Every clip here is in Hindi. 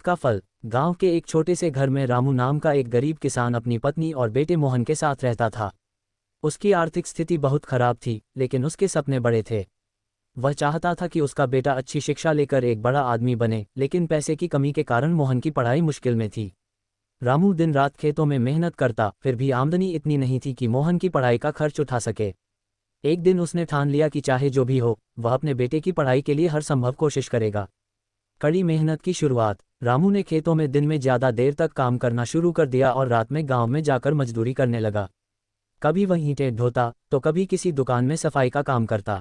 मेहनत का फल। गांव के एक छोटे से घर में रामू नाम का एक गरीब किसान अपनी पत्नी और बेटे मोहन के साथ रहता था। उसकी आर्थिक स्थिति बहुत खराब थी, लेकिन उसके सपने बड़े थे। वह चाहता था कि उसका बेटा अच्छी शिक्षा लेकर एक बड़ा आदमी बने, लेकिन पैसे की कमी के कारण मोहन की पढ़ाई मुश्किल में थी। रामू दिन रात खेतों में मेहनत करता, फिर भी आमदनी इतनी नहीं थी कि मोहन की पढ़ाई का खर्च उठा सके। एक दिन उसने ठान लिया कि चाहे जो भी हो, वह अपने बेटे की पढ़ाई के लिए हर संभव कोशिश करेगा। कड़ी मेहनत की शुरुआत। रामू ने खेतों में दिन में ज़्यादा देर तक काम करना शुरू कर दिया और रात में गांव में जाकर मजदूरी करने लगा। कभी वह ईंटें ढोता तो कभी किसी दुकान में सफाई का काम करता।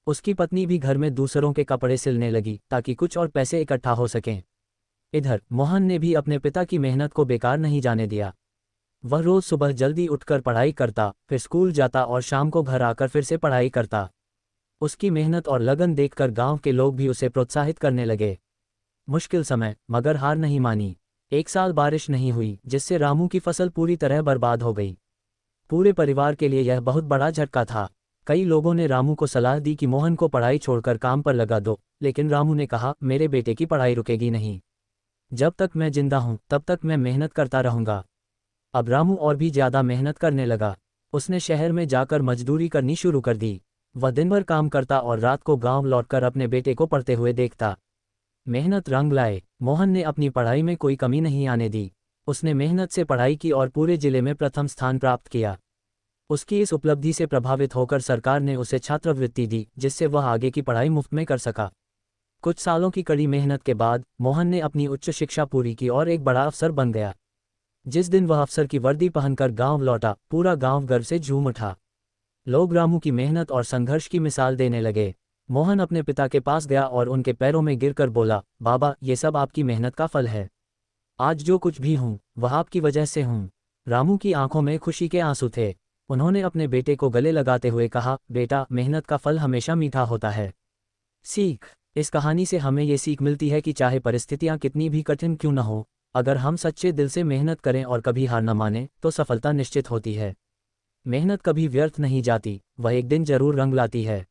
उसकी पत्नी भी घर में दूसरों के कपड़े सिलने लगी ताकि कुछ और पैसे इकट्ठा हो सकें। इधर मोहन ने भी अपने पिता की मेहनत को बेकार नहीं जाने दिया। वह रोज़ सुबह जल्दी उठकर पढ़ाई करता, फिर स्कूल जाता और शाम को घर आकर फिर से पढ़ाई करता। उसकी मेहनत और लगन देखकर गांव के लोग भी उसे प्रोत्साहित करने लगे। मुश्किल समय, मगर हार नहीं मानी। एक साल बारिश नहीं हुई, जिससे रामू की फसल पूरी तरह बर्बाद हो गई। पूरे परिवार के लिए यह बहुत बड़ा झटका था। कई लोगों ने रामू को सलाह दी कि मोहन को पढ़ाई छोड़कर काम पर लगा दो, लेकिन रामू ने कहा, मेरे बेटे की पढ़ाई रुकेगी नहीं। जब तक मैं जिंदा हूं तब तक मैं मेहनत करता रहूंगा। अब रामू और भी ज़्यादा मेहनत करने लगा। उसने शहर में जाकर मजदूरी करनी शुरू कर दी। वह दिन भर काम करता और रात को गांव लौटकर अपने बेटे को पढ़ते हुए देखता। मेहनत रंग लाए। मोहन ने अपनी पढ़ाई में कोई कमी नहीं आने दी। उसने मेहनत से पढ़ाई की और पूरे जिले में प्रथम स्थान प्राप्त किया। उसकी इस उपलब्धि से प्रभावित होकर सरकार ने उसे छात्रवृत्ति दी, जिससे वह आगे की पढ़ाई मुफ्त में कर सका। कुछ सालों की कड़ी मेहनत के बाद मोहन ने अपनी उच्च शिक्षा पूरी की और एक बड़ा अफसर बन गया। जिस दिन वह अफसर की वर्दी पहनकर गांव लौटा, पूरा गांव गर्व से झूम उठा। लोग रामू की मेहनत और संघर्ष की मिसाल देने लगे। मोहन अपने पिता के पास गया और उनके पैरों में गिरकर बोला, बाबा, ये सब आपकी मेहनत का फल है। आज जो कुछ भी हूँ वह आपकी वजह से हूँ। रामू की आंखों में खुशी के आंसू थे। उन्होंने अपने बेटे को गले लगाते हुए कहा, बेटा, मेहनत का फल हमेशा मीठा होता है। सीख। इस कहानी से हमें ये सीख मिलती है कि चाहे परिस्थितियाँ कितनी भी कठिन क्यों न हो, अगर हम सच्चे दिल से मेहनत करें और कभी हार न मानें, तो सफलता निश्चित होती है। मेहनत कभी व्यर्थ नहीं जाती, वह एक दिन जरूर रंग लाती है।